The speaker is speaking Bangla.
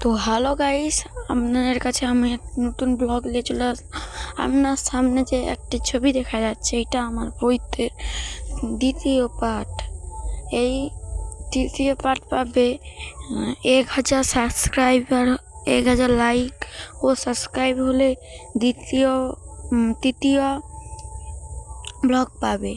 তো হ্যালো গাইস, আপনাদের কাছে আমি এক নতুন ব্লগ নিয়ে চলে আপনার সামনে যে একটি ছবি দেখা যাচ্ছে, এটা আমার বইতে দ্বিতীয় পার্ট। এই তৃতীয় পার্ট পাবে 1000 সাবস্ক্রাইবার, 1000 লাইক ও সাবস্ক্রাইব হলে তৃতীয় ব্লগ পাবে।